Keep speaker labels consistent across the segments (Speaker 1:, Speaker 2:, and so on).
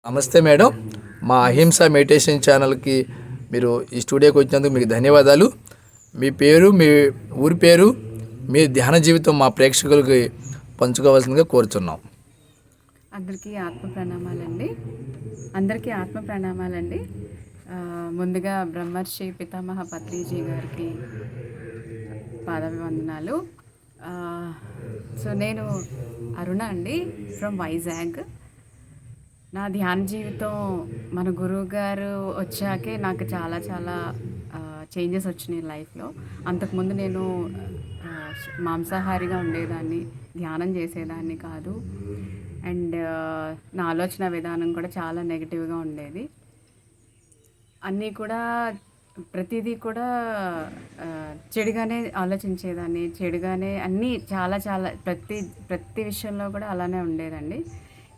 Speaker 1: నమస్తే మేడం. మా అహింస మెడిటేషన్ ఛానల్కి మీరు ఈ స్టూడియోకి వచ్చినందుకు మీకు ధన్యవాదాలు. మీ పేరు, మీ ఊరి పేరు, మీ ధ్యాన జీవితం మా ప్రేక్షకులకి పంచుకోవాల్సిందిగా కోరుతున్నాం.
Speaker 2: అందరికీ ఆత్మ ప్రణామాలండి. ముందుగా బ్రహ్మర్షి పితామహ పత్రిజీ గారికి పాదాభివందనాలు. సో నేను అరుణ అండి, ఫ్రమ్ వైజాగ్. నా ధ్యాన జీవితం మన గురువు గారు వచ్చాకే నాకు చాలా చేంజెస్ వచ్చినాయి లైఫ్లో. అంతకుముందు నేను మాంసాహారిగా ఉండేదాన్ని, ధ్యానం చేసేదాన్ని కాదు. అండ్ నా ఆలోచన విధానం కూడా చాలా నెగిటివ్గా ఉండేది. అన్నీ కూడా ప్రతిదీ కూడా చెడుగానే ఆలోచించేదాన్ని, చెడుగానే అన్నీ చాలా ప్రతి విషయంలో కూడా అలానే ఉండేదండి.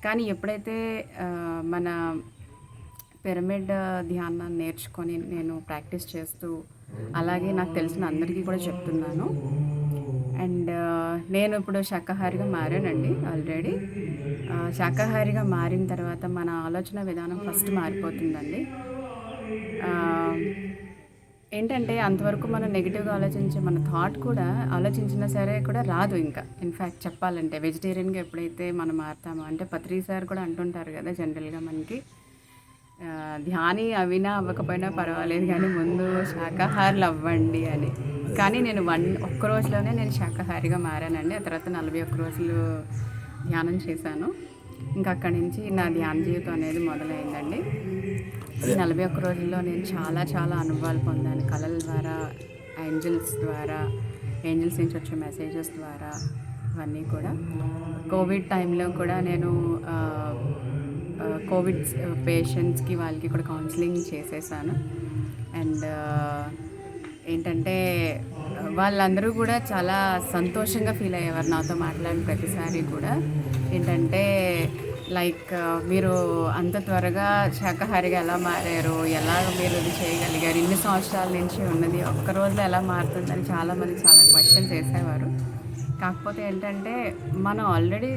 Speaker 2: కానీ ఎప్పుడైతే మన పిరమిడ్ ధ్యానాన్ని నేర్చుకొని నేను ప్రాక్టీస్ చేస్తూ, అలాగే నాకు తెలిసిన అందరికీ కూడా చెప్తున్నాను. అండ్ నేను ఇప్పుడు శాకాహారిగా మారానండి ఆల్రెడీ. శాకాహారిగా మారిన తర్వాత మన ఆలోచన విధానం ఫస్ట్ మారిపోతుందండి. ఏంటంటే అంతవరకు మనం నెగిటివ్గా ఆలోచించే మన థాట్ కూడా ఆలోచించినా సరే కూడా రాదు. ఇంకా ఇన్ఫ్యాక్ట్ చెప్పాలంటే వెజిటేరియన్గా ఎప్పుడైతే మనం మారుతామో, అంటే పత్రి సార్ కూడా అంటుంటారు కదా, జనరల్గా మనకి ధ్యాని అవినా అవ్వకపోయినా పర్వాలేదు కానీ ముందు శాకాహారులు అవ్వండి అని. కానీ నేను ఒక్క రోజులోనే నేను శాకాహారిగా మారానండి. ఆ తర్వాత 41 రోజులు ధ్యానం చేశాను. ఇంకా అక్కడి నుంచి నా ధ్యాన జీవితం అనేది మొదలైందండి. ఈ 41 రోజుల్లో నేను చాలా అనుభవాలు పొందాను. కళల ద్వారా, ఏంజల్స్ నుంచి వచ్చే మెసేజెస్ ద్వారా, ఇవన్నీ కూడా. కోవిడ్ టైంలో కూడా నేను కోవిడ్ పేషెంట్స్కి వాళ్ళకి కూడా కౌన్సిలింగ్ చేసేసాను. అండ్ ఏంటంటే వాళ్ళందరూ కూడా చాలా సంతోషంగా ఫీల్ అయ్యేవారు నాతో మాట్లాడిన ప్రతిసారి కూడా. ఏంటంటే లైక్ మీరు అంత త్వరగా శాకాహారిగా ఎలా మారారు, ఎలా మీరు ఇది చేయగలిగారు, ఇన్ని సంవత్సరాల నుంచి ఉన్నది ఒక్క రోజులో ఎలా మారుతుందని చాలామంది చాలా క్వశ్చన్స్ వేసేవారు. కాకపోతే ఏంటంటే మనం ఆల్రెడీ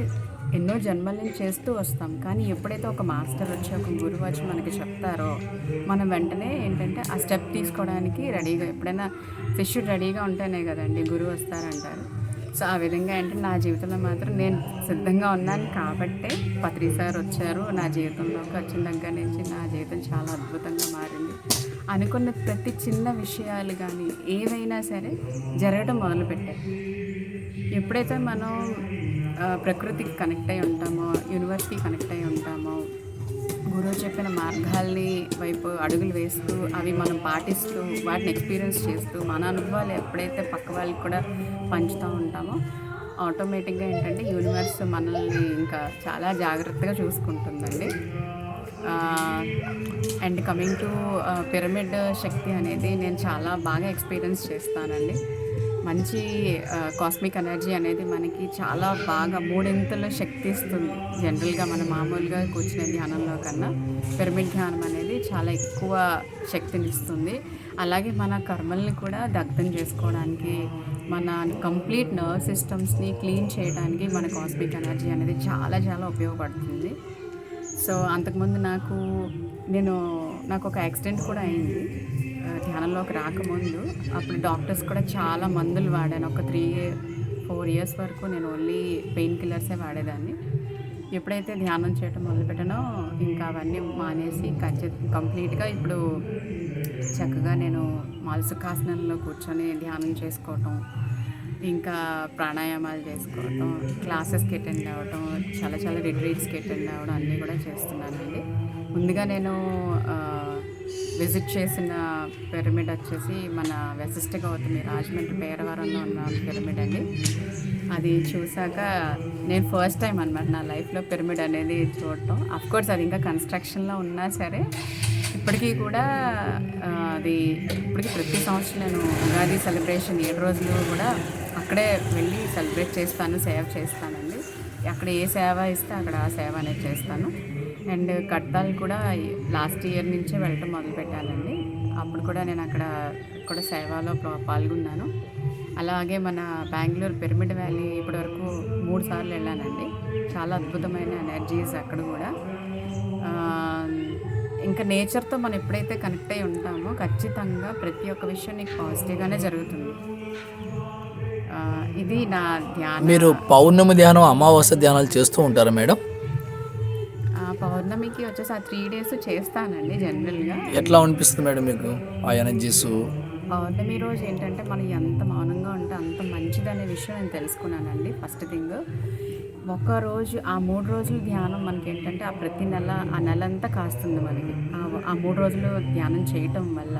Speaker 2: ఎన్నో జన్మల నుంచి చేస్తూ వస్తాం. కానీ ఎప్పుడైతే ఒక మాస్టర్ వచ్చి, ఒక గురువు వచ్చి మనకి చెప్తారో, మనం వెంటనే ఏంటంటే ఆ స్టెప్ తీసుకోవడానికి రెడీగా, ఎప్పుడైనా శిష్యుడు రెడీగా ఉంటేనే కదండి గురువు వస్తారంటారు. సో ఆ విధంగా ఏంటంటే నా జీవితంలో మాత్రం నేను సిద్ధంగా ఉన్నాను కాబట్టే పత్రి సార్ వచ్చారు. నా జీవితంలోకి వచ్చిన దగ్గర నుంచి నా జీవితం చాలా అద్భుతంగా మారింది. అనుకున్న ప్రతి చిన్న విషయాలు కానీ ఏవైనా సరే జరగడం మొదలుపెట్టాయి. ఎప్పుడైతే మనం ప్రకృతికి కనెక్ట్ అయి ఉంటామో, యూనివర్స్కి కనెక్ట్ అయి ఉంటామో, గురువు చెప్పిన మార్గాల్ని వైపు అడుగులు వేస్తూ, అవి మనం పాటిస్తూ, వాటిని ఎక్స్పీరియన్స్ చేస్తూ, మన అనుభవాలు ఎప్పుడైతే పక్క వాళ్ళకి కూడా పంచుతూ ఉంటామో, ఆటోమేటిక్గా ఏంటంటే యూనివర్స్ మనల్ని ఇంకా చాలా జాగ్రత్తగా చూసుకుంటుందండి. అండ్ కమింగ్ టు పిరమిడ్ శక్తి అనేది నేను చాలా బాగా ఎక్స్పీరియన్స్ చేస్తానండి. మంచి కాస్మిక్ ఎనర్జీ అనేది మనకి చాలా బాగా మూడింతల శక్తి ఇస్తుంది. జనరల్గా మన మామూలుగా కూర్చునే ధ్యానంలో కన్నా పిరమిడ్ ధ్యానం అనేది చాలా ఎక్కువ శక్తిని ఇస్తుంది. అలాగే మన కర్మల్ని కూడా దగ్ధం చేసుకోవడానికి, మన కంప్లీట్ నర్వ్ సిస్టమ్స్ని క్లీన్ చేయడానికి మన కాస్మిక్ ఎనర్జీ అనేది చాలా ఉపయోగపడుతుంది. సో అంతకుముందు నాకు ఒక యాక్సిడెంట్ కూడా అయింది ధ్యానంలోకి రాకముందు. అప్పుడు డాక్టర్స్ కూడా చాలా మందులు వాడాను. ఒక 3-4 ఇయర్స్ వరకు నేను ఓన్లీ పెయిన్ కిల్లర్సే వాడేదాన్ని. ఎప్పుడైతే ధ్యానం చేయడం మొదలుపెట్టానో ఇంకా అవన్నీ మానేసి కంప్లీట్గా ఇప్పుడు చక్కగా నేను సుఖాసనంలో కూర్చొని ధ్యానం చేసుకోవటం, ఇంకా ప్రాణాయామాలు చేసుకోవటం, క్లాసెస్కి అటెండ్ అవ్వటం, చాలా రిట్రీట్స్కి అటెండ్ అవ్వడం అన్నీ కూడా చేస్తున్నానండి. ముందుగా నేను విజిట్ చేసిన పిరమిడ్ వచ్చేసి మన వశిష్ఠ గౌతమి రాజమండ్రి పేరవరంలో ఉన్న పిరమిడ్ అండి. అది చూసాక నేను ఫస్ట్ టైం అనమాట నా లైఫ్లో పిరమిడ్ అనేది చూడటం. అఫ్కోర్స్ అది ఇంకా కన్స్ట్రక్షన్లో ఉన్నా సరే ఇప్పటికీ కూడా ఇప్పటికీ ప్రతి సంవత్సరం నేను ఉగాది సెలబ్రేషన్ 7 రోజులు కూడా అక్కడే వెళ్ళి సెలబ్రేట్ చేస్తాను, సేవ చేస్తానండి. అక్కడ ఏ సేవ ఇస్తే అక్కడ ఆ సేవ అనేది చేస్తాను. అండ్ కట్టాలు కూడా లాస్ట్ ఇయర్ నుంచే వెళ్ళటం మొదలుపెట్టానండి. అప్పుడు కూడా నేను అక్కడ కూడా సేవలో పాల్గొన్నాను. అలాగే మన బెంగళూరు పిరమిడ్ వ్యాలీ ఇప్పటివరకు 3 సార్లు వెళ్ళానండి. చాలా అద్భుతమైన ఎనర్జీస్ అక్కడ కూడా. ఇంకా నేచర్తో మనం ఎప్పుడైతే కనెక్ట్ అయి ఉంటామో ఖచ్చితంగా ప్రతి ఒక్క విషయం నీకు పాజిటివ్గానే జరుగుతుంది. ఇది నా ధ్యానం.
Speaker 1: మీరు పౌర్ణమి ధ్యానం, అమావాస్య ధ్యానాలు చేస్తూ ఉంటారా మేడం?
Speaker 2: పౌర్ణమికి వచ్చేసి ఆ 3 days చేస్తానండి జనరల్గా.
Speaker 1: ఎట్లా అనిపిస్తుంది మేడం మీకు ఆ ఎనర్జీస్?
Speaker 2: పౌర్ణమి రోజు ఏంటంటే మనం ఎంత మౌనంగా ఉంటే అంత మంచిదనే విషయం నేను తెలుసుకున్నానండి. ఫస్ట్ థింగ్, ఒకరోజు ఆ 3 రోజులు ధ్యానం మనకి ఏంటంటే ఆ ప్రతి నెల ఆ నెలంతా కాస్తుంది మనకి ఆ 3 రోజులు ధ్యానం చేయటం వల్ల.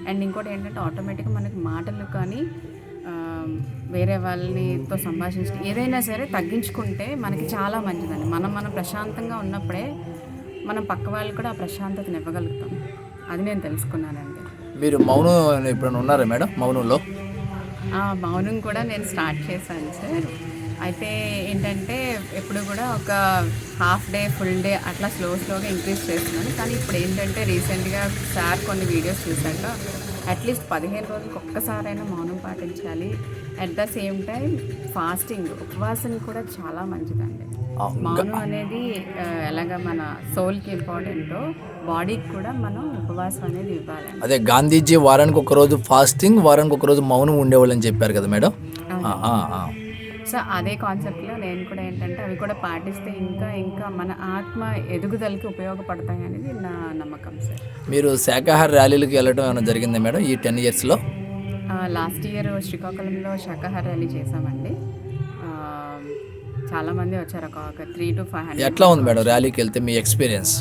Speaker 2: అండ్ ఇంకోటి ఏంటంటే ఆటోమేటిక్గా మనకి మాటలు కానీ వేరే వాళ్ళతో సంభాషించడం ఏదైనా సరే తగ్గించుకుంటే మనకి చాలా మంచిదండి. మనం ప్రశాంతంగా ఉన్నప్పుడే మనం పక్క వాళ్ళకి కూడా ఆ ప్రశాంతతను ఇవ్వగలుగుతాం. అది నేను తెలుసుకున్నానండి.
Speaker 1: మీరు మౌనం ఎప్పుడైనా ఉన్నారా మేడం? మౌనంలో
Speaker 2: మౌనం కూడా నేను స్టార్ట్ చేశాను సార్. అయితే ఏంటంటే ఎప్పుడు కూడా ఒక హాఫ్ డే, ఫుల్ డే అట్లా స్లోగా ఇంక్రీజ్ చేస్తున్నాను. కానీ ఇప్పుడు ఏంటంటే రీసెంట్గా సార్ కొన్ని వీడియోస్ చూశాక అట్లీస్ట్ 15 రోజులకు ఒక్కసారైనా మౌనం పాటించాలి. At the same time fasting, ఉపవాసం కూడా చాలా మంచిదండి. మౌనం అనేది ఎలాగ మన సోల్కి ఇంపార్టెంటో బాడీకి కూడా మనం ఉపవాసం అనేది ఇవ్వాలి.
Speaker 1: అదే గాంధీజీ వారానికి ఒక రోజు ఫాస్టింగ్, వారానికి ఒక రోజు మౌనం ఉండేవాళ్ళని చెప్పారు కదా మేడం.
Speaker 2: సో అదే కాన్సెప్ట్లో నేను కూడా ఏంటంటే అవి కూడా పాటిస్తే ఇంకా మన ఆత్మ ఎదుగుదలకి ఉపయోగపడతాయి అనేది నా నమ్మకం సార్.
Speaker 1: మీరు శాకాహార ర్యాలీలకు వెళ్ళడం ఏమైనా జరిగిందా మేడం ఈ 10 yearsలో?
Speaker 2: లాస్ట్ ఇయర్ శ్రీకాకుళంలో శాకాహార ర్యాలీ చేసామండి. చాలామంది వచ్చారు, ఒక 300 to 500.
Speaker 1: ఎట్లా ఉంది మేడం ర్యాలీకి వెళ్తే మీ ఎక్స్పీరియన్స్?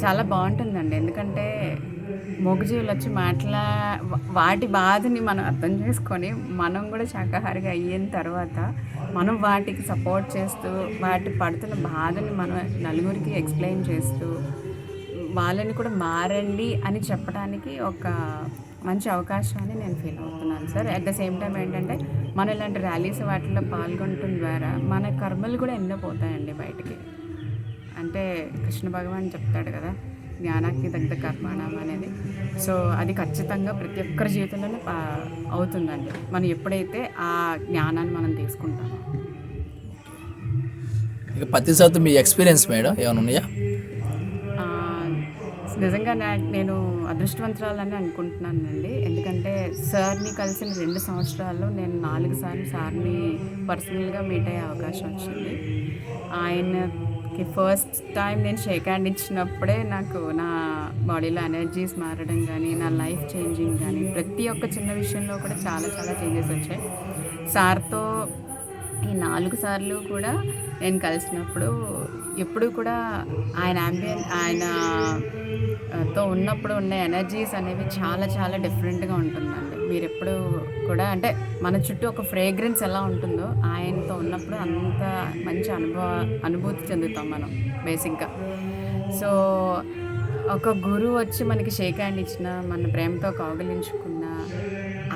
Speaker 2: చాలా బాగుంటుందండి. ఎందుకంటే మూగజీవులు వచ్చి వాటి బాధని మనం అర్థం చేసుకొని మనం కూడా శాకాహారిగా అయిన తర్వాత మనం వాటికి సపోర్ట్ చేస్తూ వాటి పడుతున్న బాధని మనం నలుగురికి ఎక్స్ప్లెయిన్ చేస్తూ వాళ్ళని కూడా మారండి అని చెప్పడానికి ఒక మంచి అవకాశాన్ని నేను ఫీల్ అవుతున్నాను sir. At the same time ఏంటంటే మనం ఇలాంటి ర్యాలీస్ వాటిలో పాల్గొనడం ద్వారా మన కర్మలు కూడా ఎన్నో పోతాయండి బయటికి. అంటే కృష్ణ భగవాన్ చెప్తాడు కదా, జ్ఞానానికి దగ్ధ కర్మాణం అనేది. సో అది ఖచ్చితంగా ప్రతి ఒక్కరి జీవితంలోనే అవుతుందండి మనం ఎప్పుడైతే ఆ జ్ఞానాన్ని మనం తీసుకుంటామో.
Speaker 1: ఇక 10% మీ ఎక్స్పీరియన్స్ మేడం ఏమైనా ఉన్నాయా?
Speaker 2: నిజంగా నేను అదృష్టవంతురాలని అనుకుంటున్నానండి. ఎందుకంటే సార్ని కలిసిన 2 సంవత్సరాల్లో నేను 4 సార్లు సార్ని పర్సనల్గా మీట్ అయ్యే అవకాశం వచ్చింది. ఆయనకి ఫస్ట్ టైం నేను షేక్ హ్యాండ్ ఇచ్చినప్పుడే నాకు నా బాడీలో ఎనర్జీస్ మారడం కానీ, నా లైఫ్ చేంజింగ్ కానీ, ప్రతి ఒక్క చిన్న విషయంలో కూడా చాలా చేంజెస్ వచ్చాయి. సార్తో ఈ 4 సార్లు కూడా నేను కలిసినప్పుడు ఎప్పుడు కూడా ఆయనతో ఉన్నప్పుడు ఉన్న ఎనర్జీస్ అనేవి చాలా డిఫరెంట్గా ఉంటుందండి. మీరు ఎప్పుడు కూడా అంటే మన చుట్టూ ఒక ఫ్రేగ్రెన్స్ ఎలా ఉంటుందో ఆయనతో ఉన్నప్పుడు అంత మంచి అనుభూతి చెందుతాం మనం బేసిక్గా. సో ఒక గురువు వచ్చి మనకి షేక్ హ్యాండ్ ఇచ్చిన, మన ప్రేమతో కౌగిలించుకున్న,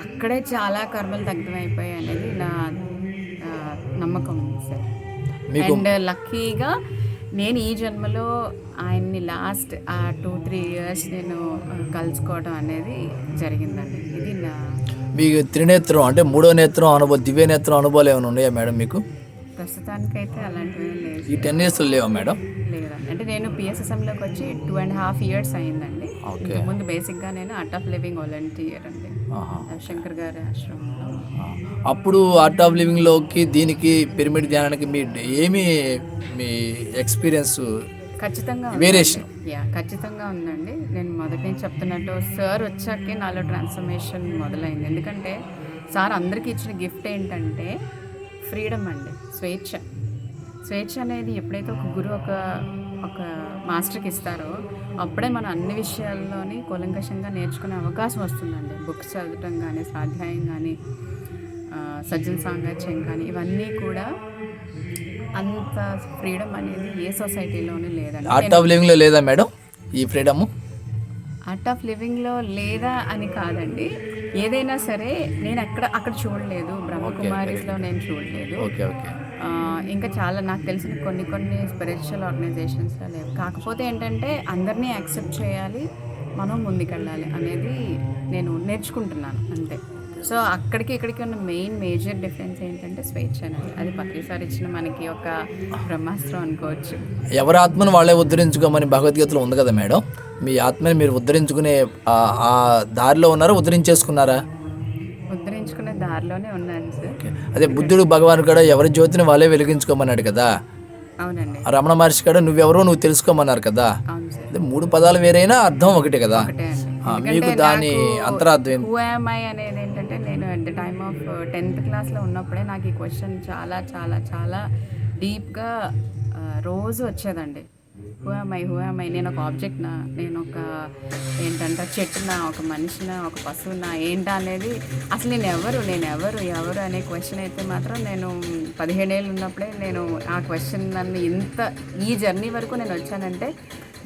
Speaker 2: అక్కడే చాలా కర్మలు దగ్ధమైపోయాయి అనేది నా నమ్మకం సార్. అండ్ లక్కీగా నేను ఈ జన్మలో ఆయన్ని లాస్ట్ 2-3 years నేను కలుసుకోవడం అనేది జరిగిందండి. ఇది నా
Speaker 1: మీకు త్రినేత్రం అంటే 3వ నేత్రం అనుభవం, దివ్య నేత్రం అనుభవాలు ఏమైనా ఉన్నాయా మేడం మీకు?
Speaker 2: ప్రస్తుతానికైతే అలాంటివి లేదు.
Speaker 1: ఈ 10 yearsలో లేవా మేడం?
Speaker 2: లేదండి. అంటే నేను PSSMలోకి వచ్చి 2.5 years అయిందండి. ముందు బేసిక్గా నేను ఆర్ట్ ఆఫ్ లివింగ్ వాలంటీర్ అండి, శంకర్ గారి ఆశ్రమంలో.
Speaker 1: అప్పుడు ఆర్ట్ ఆఫ్ లివింగ్లోకి దీనికి పిరమిడ్ ధ్యానానికి మీ ఎక్స్పీరియన్స్
Speaker 2: ఖచ్చితంగా
Speaker 1: వేరియేషన్?
Speaker 2: ఖచ్చితంగా ఉందండి. నేను మొదటి నుంచి చెప్తున్నట్టు సార్ వచ్చాకే నాలో ట్రాన్స్ఫర్మేషన్ మొదలైంది. ఎందుకంటే సార్ అందరికీ ఇచ్చిన గిఫ్ట్ ఏంటంటే ఫ్రీడమ్ అండి, స్వేచ్ఛ అనేది ఎప్పుడైతే ఒక గురువు ఒక మాస్టర్కి ఇస్తారో అప్పుడే మనం అన్ని విషయాల్లోని కూలంకషంగా నేర్చుకునే అవకాశం వస్తుందండి. బుక్స్ చదవటం కానీ, స్వాధ్యాయం కానీ, సజ్జన సాంగత్యం కానీ, ఇవన్నీ కూడా అంత ఫ్రీడమ్ అనేది ఏ సొసైటీలోనే లేదండి.
Speaker 1: ఆర్ట్ ఆఫ్ లివింగ్లో లేదా మేడం ఈ ఫ్రీడమ్?
Speaker 2: ఆర్ట్ ఆఫ్ లివింగ్లో లేదా అని కాదండి, ఏదైనా సరే నేను అక్కడ చూడలేదు. బ్రహ్మకుమారిస్లో నేను చూడలేదు. ఇంకా చాలా నాకు తెలిసిన కొన్ని స్పిరిచువల్ ఆర్గనైజేషన్స్లో లేవు. కాకపోతే ఏంటంటే అందరినీ యాక్సెప్ట్ చేయాలి, మనం ముందుకెళ్ళాలి అనేది నేను నేర్చుకుంటున్నాను అంతే. సో అక్కడికి ఇక్కడికి ఉన్న మేజర్ డిఫరెన్స్ ఏంటంటే స్వేచ్ఛ అనేది. అది పత్రిసారి ఇచ్చిన మనకి ఒక బ్రహ్మాస్త్రం అనుకోవచ్చు.
Speaker 1: ఎవరి ఆత్మను వాళ్ళే ఉద్ధరించుకోమని భగవద్గీతలో ఉంది కదా మేడం. మీ ఆత్మని మీరు ఉద్ధరించుకునే ఆ దారిలో ఉన్నారా, ఉద్ధరించేసుకున్నారా?
Speaker 2: ఉద్ధరించుకునే దారిలోనే ఉన్నాను సార్.
Speaker 1: అదే బుద్ధుడు భగవాన్ కూడా ఎవరి జ్యోతిని వాళ్ళే వెలిగించుకోమన్నాడు కదా.
Speaker 2: అవునండి.
Speaker 1: రమణ మహర్షి కూడా నువ్వెవరో నువ్వు తెలుసుకోమన్నారు కదా.
Speaker 2: అవును సార్.
Speaker 1: అదే 3 పదాలు వేరైనా అర్థం ఒకటే కదా.
Speaker 2: ఒకటే అండి.
Speaker 1: మీకు దాని అంతరార్థం ఏంటి?
Speaker 2: హూ యామ్ ఐ అనేది ఏంటంటే, నేను at the time of 10th క్లాస్లో ఉన్నప్పుడే నాకు ఈ క్వశ్చన్ చాలా చాలా చాలా డీప్గా రోజు వచ్చేదండి. హూ యామ్ ఐ, నేను ఒక ఆబ్జెక్ట్నా, నేను ఒక ఏంటంటే చెట్టునా, ఒక మనిషినా, ఒక పశువునా, ఏంటా అనేది అసలు నేను ఎవరు అనే క్వశ్చన్ అయితే మాత్రం నేను 17 ఏళ్ళు ఉన్నప్పుడే నేను ఆ క్వశ్చన్ నన్ను ఈ జర్నీ వరకు నేను వచ్చానంటే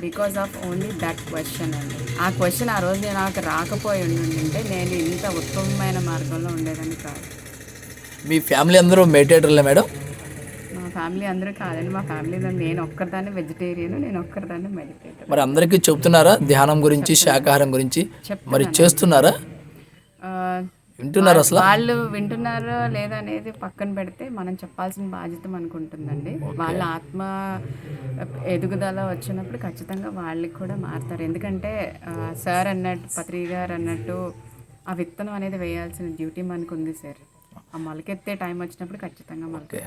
Speaker 2: because of only that question అండి. ఆ క్వశ్చన్ ఆ రోజు నాకు రాకపోయి ఉండింటే నేను ఇంత ఉత్తమమైన మార్గంలో ఉండేదని కాదు.
Speaker 1: మీ ఫ్యామిలీ అందరూ మెడిటేటర్లే మేడం?
Speaker 2: మా ఫ్యామిలీ అందరూ కాదండి. మా ఫ్యామిలీలో నేను ఒక్కరిదాన్ని వెజిటేరియన్, నేను ఒక్కరిదాన్ని మెడిటేటర్.
Speaker 1: మరి అందరికీ చెప్తున్నారా ధ్యానం గురించి, శాకాహారం గురించి? మరి చేస్తున్నారా? వింటున్నారు అసలు?
Speaker 2: వాళ్ళు వింటున్నారో లేదా అనేది పక్కన పెడితే మనం చెప్పాల్సిన బాధ్యత మనకు ఉంటుందండి. వాళ్ళ ఆత్మ ఎదుగుదల వచ్చినప్పుడు ఖచ్చితంగా వాళ్ళకి కూడా మారుతారు. ఎందుకంటే సార్ అన్నట్టు, పత్రి గారు అన్నట్టు ఆ విత్తనం అనేది వేయాల్సిన డ్యూటీ మనకు ఉంది సార్. ఆ మొలకెత్తే టైం వచ్చినప్పుడు ఖచ్చితంగా మొలకె.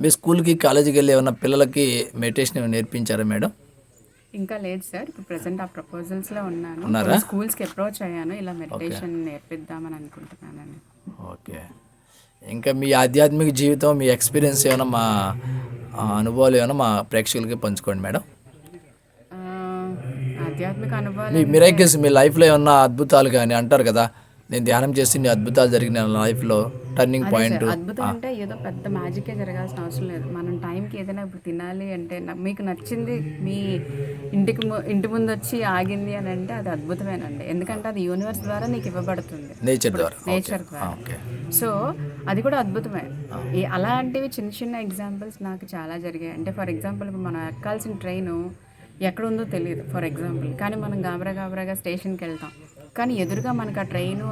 Speaker 1: మీ స్కూల్కి, కాలేజీకి వెళ్ళి ఏమన్నా పిల్లలకి మెడిటేషన్ నేర్పించారా మేడం?
Speaker 2: ఇంకా లేదు సార్. ఇప్పుడు ప్రెసెంట్ ఆ ప్రపోజల్స్లో ఉన్నాను. స్కూల్స్కి అప్రోచ్ అయ్యాను, ఇలా మెడిటేషన్ నేర్పిద్దామని అనుకుంటున్నానండి.
Speaker 1: ఓకే. ఇంకా మీ ఆధ్యాత్మిక జీవితం, మీ ఎక్స్పీరియన్స్ ఏమైనా, మా అనుభవాలు ఏమైనా మా ప్రేక్షకులకి పంచుకోండి మేడం.
Speaker 2: ఆధ్యాత్మిక అనుభవాలు,
Speaker 1: మీ మిరాకిల్స్, మీ లైఫ్లో ఏమన్నా అద్భుతాలు కానీ అంటారు కదా, నేను ధ్యానం చేసి నీ అద్భుతాలు జరిగిన లైఫ్లో టర్నింగ్ పాయింట్.
Speaker 2: అద్భుతం అంటే ఏదో పెద్ద మ్యాజికే జరగాల్సిన అవసరం లేదు. మనం టైంకి ఏదైనా ఇప్పుడు తినాలి అంటే, మీకు నచ్చింది మీ ఇంటి ముందు వచ్చి ఆగింది అని అంటే అది అద్భుతమేనండి. ఎందుకంటే అది యూనివర్స్ ద్వారా నీకు ఇవ్వబడుతుంది, నేచర్ ద్వారా. సో అది కూడా అద్భుతమే. అలాంటివి చిన్న చిన్న ఎగ్జాంపుల్స్ నాకు చాలా జరిగాయి. అంటే ఫర్ ఎగ్జాంపుల్, మనం ఎక్కాల్సిన ట్రైను ఎక్కడ ఉందో తెలియదు ఫర్ ఎగ్జాంపుల్, కానీ మనం గాబరాగా స్టేషన్కి వెళ్తాం, కానీ ఎదురుగా మనకు ఆ ట్రైను,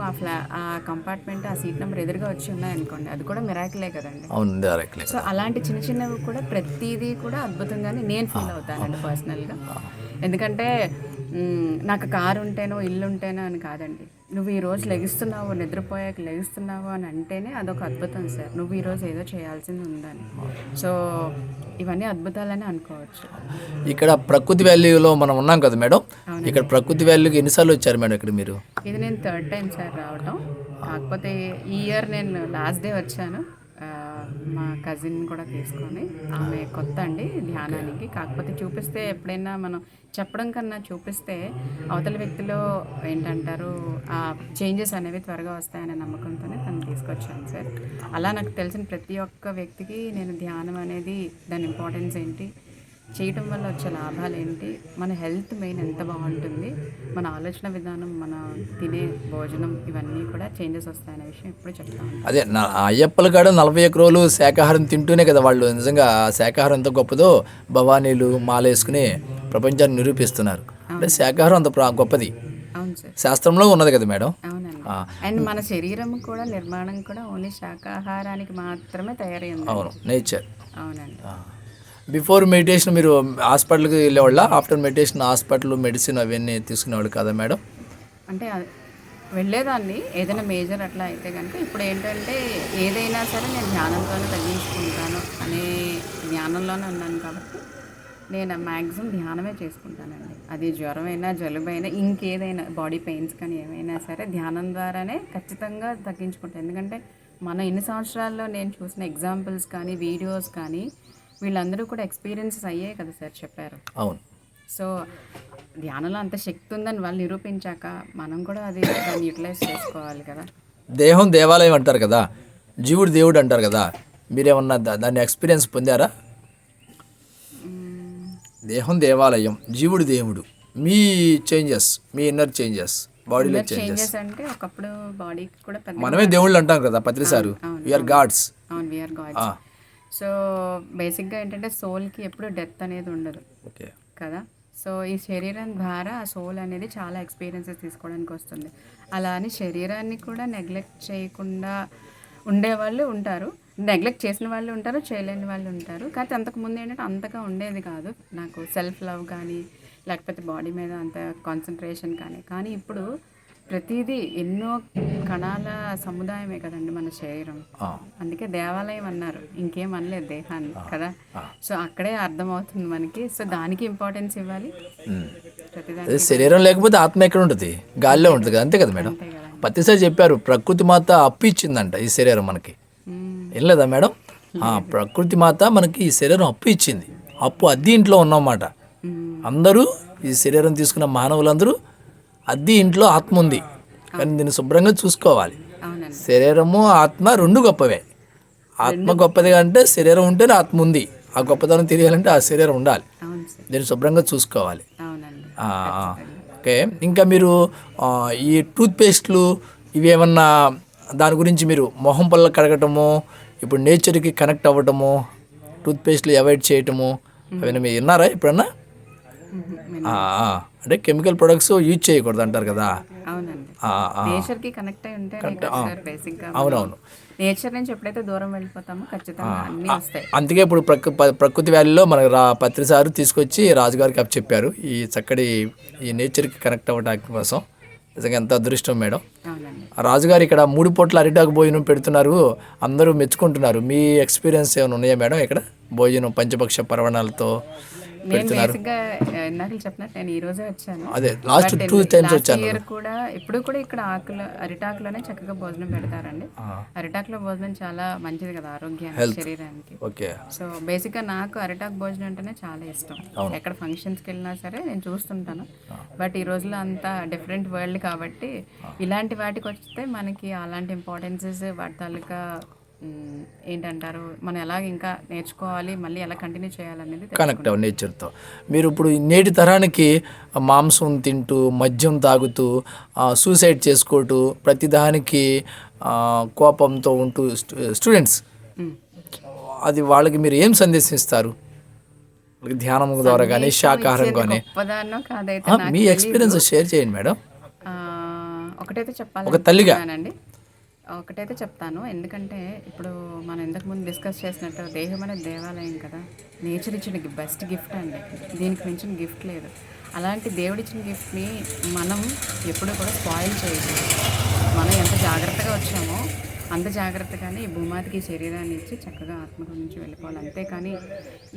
Speaker 2: ఆ కంపార్ట్మెంట్, ఆ సీట్ నెంబర్ ఎదురుగా వచ్చి ఉన్నాయనుకోండి, అది కూడా మిరాకిలే కదండి. సో అలాంటి చిన్న చిన్నవి కూడా ప్రతిదీ కూడా అద్భుతంగానే నేను ఫీల్ అవుతానండి పర్సనల్గా. ఎందుకంటే నాకు కారు ఉంటేనో ఇల్లు ఉంటేనో అని కాదండి. నువ్వు ఈరోజు లెగిస్తున్నావు, నిద్రపోయాక లెగిస్తున్నావు అని అంటేనే అదొక అద్భుతం సార్. నువ్వు ఈరోజు ఏదో చేయాల్సింది ఉందని. సో ఇవన్నీ అద్భుతాలని అనుకోవచ్చు.
Speaker 1: ఇక్కడ ప్రకృతి వాల్యూలో మనం ఉన్నాం కదా మేడం. ఇక్కడ ప్రకృతి వాల్యూకి ఎన్నిసార్లు వచ్చారు మేడం ఇక్కడ మీరు?
Speaker 2: ఇది నేను 3rd టైం సార్ రావటం. కాకపోతే ఈ ఇయర్ నేను లాస్ట్ డే వచ్చాను, మా కజిన్ కూడా తీసుకొని. ఆమె కొత్త అండి ధ్యానానికి. కాకపోతే చూపిస్తే, ఎప్పుడైనా మనం చెప్పడం కన్నా చూపిస్తే అవతల వ్యక్తిలో ఏంటంటారు ఆ చేంజెస్ అనేవి త్వరగా వస్తాయనే నమ్మకంతోనే తను తీసుకొచ్చాను సార్. అలా నాకు తెలిసిన ప్రతి ఒక్క వ్యక్తికి నేను ధ్యానం అనేది, దాని ఇంపార్టెన్స్ ఏంటి, చేయటం వల్ల వచ్చే లాభాలు ఏంటి, మన హెల్త్ మెయిన్ ఎంత బాగుంటుంది, మన ఆలోచన విధానం, మన తినే భోజనం, ఇవన్నీ కూడా చేంజెస్ వస్తాయనే విషయం ఎప్పుడు చెప్తాను.
Speaker 1: అదే అయ్యప్పలు కాడ 41 రోజులు శాకాహారం తింటూనే కదా వాళ్ళు నిజంగా శాకాహారం ఎంత గొప్పదో భవానీలు మాలేసుకుని ప్రపంచాన్ని నిరూపిస్తున్నారు. అంటే శాకాహారం అంత గొప్పది.
Speaker 2: అవును సార్,
Speaker 1: శాస్త్రంలో ఉన్నది కదా మేడం.
Speaker 2: అవునండి. అండ్ మన శరీరం కూడా, నిర్మాణం కూడా ఓన్లీ శాకాహారానికి మాత్రమే తయారైంది.
Speaker 1: అవును, నేచర్.
Speaker 2: అవునండి.
Speaker 1: బిఫోర్ మెడిటేషన్ మీరు హాస్పిటల్కి వెళ్ళేవాళ్ళ? ఆఫ్టర్ మెడిటేషన్ హాస్పిటల్, మెడిసిన్ అవన్నీ తీసుకునేవాళ్ళు కదా మేడం?
Speaker 2: అంటే వెళ్ళేదాన్ని ఏదైనా మేజర్ అట్లా అయితే కనుక. ఇప్పుడు ఏంటంటే ఏదైనా సరే నేను ధ్యానంతోనే తగ్గించుకుంటాను అనే ధ్యానంలోనే ఉన్నాను కాబట్టి నేను మ్యాక్సిమం ధ్యానమే చేసుకుంటానండి. అది జ్వరమైనా, జలుబైనా, ఇంకేదైనా బాడీ పెయిన్స్ కానీ ఏమైనా సరే ధ్యానం ద్వారానే ఖచ్చితంగా తగ్గించుకుంటాను. ఎందుకంటే మన ఇన్ని సంవత్సరాల్లో నేను చూసిన ఎగ్జాంపుల్స్ కానీ, వీడియోస్ కానీ, వీళ్ళందరూ కూడా ఎక్స్పీరియన్సెస్ అయ్యే కదా సార్ చెప్పారు.
Speaker 1: అవును.
Speaker 2: సో ధ్యానంలో అంత శక్తి ఉందని వాళ్ళు నిరూపించాక మనం కూడా అది దాన్ని యూటిలైజ్ చేసుకోవాలి కదా.
Speaker 1: దేహం దేవాలయం అంటారు కదా, జీవుడు దేవుడు అంటారు కదా, మీరేమన్నా దాన్ని ఎక్స్పీరియన్స్ పొందారా? దేహం దేవాలయం, జీవుడు దేవుడు. మీ చేంజెస్, మీ ఇన్నర్ చేంజెస్, బాడీలో చేంజెస్
Speaker 2: అంటే ఒకప్పుడు బాడీకి కూడా పెద్ద,
Speaker 1: మనమే దేవుళ్ళు అంటాం కదా పత్రిసారు, వీఆర్ గాడ్స్.
Speaker 2: అవును, వీఆర్ గాడ్స్. సో బేసిక్గా ఏంటంటే సోల్కి ఎప్పుడు డెత్ అనేది ఉండదు
Speaker 1: ఓకే
Speaker 2: కదా. సో ఈ శరీరం ద్వారా ఆ సోల్ అనేది చాలా ఎక్స్పీరియన్సెస్ తీసుకోవడానికి వస్తుంది. అలా అని శరీరాన్ని కూడా నెగ్లెక్ట్ చేయకుండా ఉండేవాళ్ళు ఉంటారు, నెగ్లెక్ట్ చేసిన వాళ్ళు ఉంటారు, చేయలేని వాళ్ళు ఉంటారు. కాకపోతే అంతకుముందు ఏంటంటే అంతగా ఉండేది కాదు నాకు సెల్ఫ్ లవ్ కానీ, లేకపోతే బాడీ మీద అంత కాన్సన్ట్రేషన్ కానీ ఇప్పుడు ప్రతిదీ ఎన్నో కణాల సముదాయమే కదండి మన శరీరం. అందుకే దేవాలయం అన్నారు, ఇంకేం అనలేదు దేహాన్ని కదా. సో అక్కడే అర్థమవుతుంది మనకి. సో దానికి ఇంపార్టెన్స్ ఇవ్వాలి.
Speaker 1: అదే శరీరం లేకపోతే ఆత్మ ఎక్కడ ఉంటుంది? గాలిలో ఉంటుంది కదా, అంతే కదా మేడం.
Speaker 2: అంతే కదా.
Speaker 1: ప్రతిసారి చెప్పారు ప్రకృతి మాత అప్పు ఇచ్చిందంట ఈ శరీరం మనకి. ఏం లేదా మేడం? ప్రకృతి మాత మనకి ఈ శరీరం అప్పు ఇచ్చింది. అప్పు అద్దె ఇంట్లో ఉన్నమాట. అందరూ ఈ శరీరం తీసుకున్న మానవులందరూ అద్దె ఇంట్లో ఆత్మ ఉంది, కానీ దీన్ని శుభ్రంగా చూసుకోవాలి.
Speaker 2: అవునండి.
Speaker 1: శరీరము ఆత్మ రెండు గొప్పవే. ఆత్మ గొప్పది అంటే శరీరం ఉంటేనే ఆత్మ ఉంది. ఆ గొప్పతనం తెలియాలంటే ఆ శరీరం ఉండాలి.
Speaker 2: అవును సార్.
Speaker 1: దీన్ని శుభ్రంగా చూసుకోవాలి.
Speaker 2: అవునండి.
Speaker 1: ఓకే. ఇంకా మీరు ఈ టూత్పేస్ట్లు ఇవి ఏమన్నా దాని గురించి మీరు మొహం పళ్ళ కడగటము, ఇప్పుడు నేచర్కి కనెక్ట్ అవ్వటము, టూత్పేస్ట్లు అవాయిడ్ చేయటము అవన్నీ మీరు విన్నారా ఎప్పుడన్నా? అంటే కెమికల్ ప్రొడక్ట్స్ యూజ్ చేయకూడదు అంటారు కదా.
Speaker 2: అవునండి. నేచర్కి కనెక్ట్ అయి ఉంటే సార్ బేసిక్గా.
Speaker 1: అవునవును.
Speaker 2: నేచర్ నుంచి ఎప్పుడైతే దూరం వెళ్ళిపోతామో ఖచ్చితంగా అన్నీ వస్తాయి.
Speaker 1: అందుకే ఇప్పుడు ప్రకృతి వ్యాలీలో మనకు పత్రిసారు తీసుకొచ్చి రాజుగారికి అప్పు చెప్పారు ఈ చక్కటి ఈ నేచర్కి కనెక్ట్ అవ్వడానికి కోసం. నిజంగా ఎంత అదృష్టం మేడం.
Speaker 2: అవునండి.
Speaker 1: రాజుగారు ఇక్కడ 3 పూట్ల అరిటాకు భోజనం పెడుతున్నారు, అందరూ మెచ్చుకుంటున్నారు. మీ ఎక్స్పీరియన్స్ ఏమైనా ఉన్నాయా మేడం? ఇక్కడ భోజనం పంచపక్ష పర్వణాలతో
Speaker 2: నేను బేసిక్గా ఇందాక చెప్పినట్టు నేను ఈ రోజే వచ్చాను.
Speaker 1: అదే లాస్ట్ 2 times వచ్చాను.
Speaker 2: ఇయర్ కూడా ఇప్పుడు కూడా ఇక్కడ అరిటాకులోనే చక్కగా భోజనం పెడతారండి. అరిటాకులో భోజనం చాలా మంచిది కదా ఆరోగ్యానికి, శరీరానికి.
Speaker 1: ఓకే.
Speaker 2: సో బేసిక్గా నాకు అరిటాకు భోజనం అంటేనే చాలా ఇష్టం. ఎక్కడ ఫంక్షన్స్కి వెళ్ళినా సరే నేను చూస్తుంటాను. బట్ ఈ రోజులో అంతా డిఫరెంట్ వరల్డ్ కాబట్టి ఇలాంటి వాటికి వస్తే మనకి అలాంటి ఇంపార్టెన్సెస్ వాటి తాలూకా ఏంటంటారు, మనం ఎలా ఇంకా నేర్చుకోవాలి, మళ్ళీ ఎలా కంటిన్యూ చేయాలనేది
Speaker 1: కనెక్ట్ అవ్వ నేచర్తో. మీరు ఇప్పుడు నేటి తరానికి మాంసం తింటూ మద్యం తాగుతూ సూసైడ్ చేసుకోవటూ ప్రతిదానికి కోపంతో ఉంటూ స్టూడెంట్స్, అది వాళ్ళకి మీరు ఏం సందేశం ఇస్తారు? వాళ్ళకి ధ్యానం ద్వారా కానీ శాకాహారం కానీ మీ ఎక్స్పీరియన్స్ షేర్ చేయండి మేడం.
Speaker 2: ఒకటైతే చెప్పాలి,
Speaker 1: ఒక తల్లిగా
Speaker 2: ఒకటైతే చెప్తాను. ఎందుకంటే ఇప్పుడు మనం ఇంతకుముందు డిస్కస్ చేసినట్టు దేహం అనేది దేవాలయం కదా. నేచర్ ఇచ్చిన బెస్ట్ గిఫ్ట్ అండి, దీనికి మించిన గిఫ్ట్ లేదు. అలాంటి దేవుడిచ్చిన గిఫ్ట్ని మనం ఎప్పుడూ కూడా స్పాయిల్ చేయకూడదు. మనం ఎంత జాగ్రత్తగా వచ్చామో అంత జాగ్రత్తగానే ఈ భూమాతకి శరీరాన్ని ఇచ్చి చక్కగా ఆత్మ గురించి వెళ్ళిపోవాలి. అంతేకాని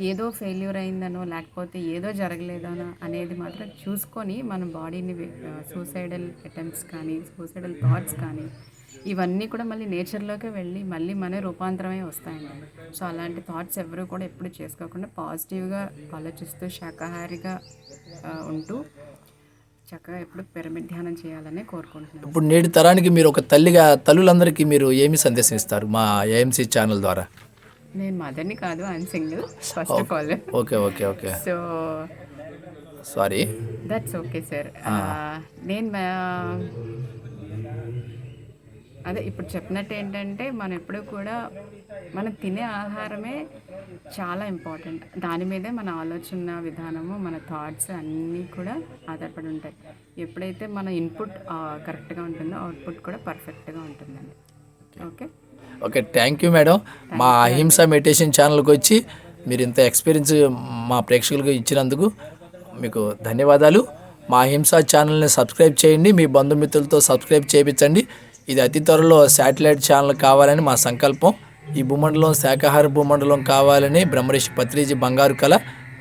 Speaker 2: ఏదో ఫెయిల్యూర్ అయిందనో లేకపోతే ఏదో జరగలేదనో అనేది మాత్రం చూసుకొని మన బాడీని సూసైడల్ అటెంప్ట్స్ కానీ, సూసైడల్ థాట్స్ కానీ ఇవన్నీ కూడా మళ్ళీ నేచర్లోకి వెళ్ళి మళ్ళీ మన రూపాంతరమే వస్తాయండి. సో అలాంటి థాట్స్ ఎవరు కూడా ఎప్పుడు చేసుకోకుండా పాజిటివ్గా ఆలోచిస్తూ శాకాహారిగా ఉంటూ చక్కగా ఎప్పుడు పిరమిడ్ ధ్యానం చేయాలని కోరుకుంటున్నాను.
Speaker 1: ఇప్పుడు నేటి తరానికి మీరు ఒక తల్లిగా తల్లులందరికీ మీరు ఏమి సందేశం ఇస్తారు మా ఏఎంసీ ఛానల్ ద్వారా?
Speaker 2: నేను మదర్ని కాదు, I'm single first of all.
Speaker 1: Okay okay okay.
Speaker 2: So
Speaker 1: sorry,
Speaker 2: that's okay sir. నేను అదే ఇప్పుడు చెప్పినట్టు ఏంటంటే మనం ఎప్పుడు కూడా మనం తినే ఆహారమే చాలా ఇంపార్టెంట్. దాని మీదే మన ఆలోచన విధానము, మన థాట్స్ అన్నీ కూడా ఆధారపడి ఉంటాయి. ఎప్పుడైతే మన ఇన్పుట్ కరెక్ట్గా ఉంటుందో అవుట్పుట్ కూడా పర్ఫెక్ట్గా ఉంటుందండి. Okay
Speaker 1: okay. Thank you madam. మా అహింస మెడిటేషన్ ఛానల్కి వచ్చి మీరు ఇంత ఎక్స్పీరియన్స్ మా ప్రేక్షకులకు ఇచ్చినందుకు మీకు ధన్యవాదాలు. మా అహింస ఛానల్ని సబ్స్క్రైబ్ చేయండి, మీ బంధుమిత్రులతో సబ్స్క్రైబ్ చేయించండి. ఇది అతి త్వరలో శాటిలైట్ ఛానల్ కావాలని మా సంకల్పం. ఈ భూమండలం శాకాహార భూమండలం కావాలని బ్రహ్మర్షి పత్రిజీ బంగారు కళ,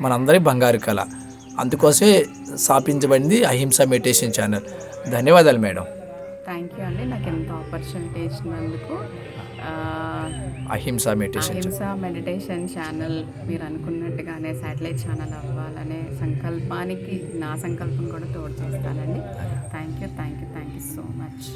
Speaker 1: మనందరి బంగారు కళ. అందుకోసమే స్థాపించబడింది అహింస మెడిటేషన్ ఛానల్. ధన్యవాదాలు మేడం.
Speaker 2: థ్యాంక్ యూ అండి, నాకు ఎంత ఆపర్చునిటీ ఇచ్చినందుకు.
Speaker 1: అహింస
Speaker 2: మెడిటేషన్ ఛానల్ మీరు అనుకున్నట్టుగానే శాటిలైట్ ఛానల్ అవ్వాలనే సంకల్పానికి నా సంకల్పం కూడా తోడు చేస్తానండి. Thank you so much.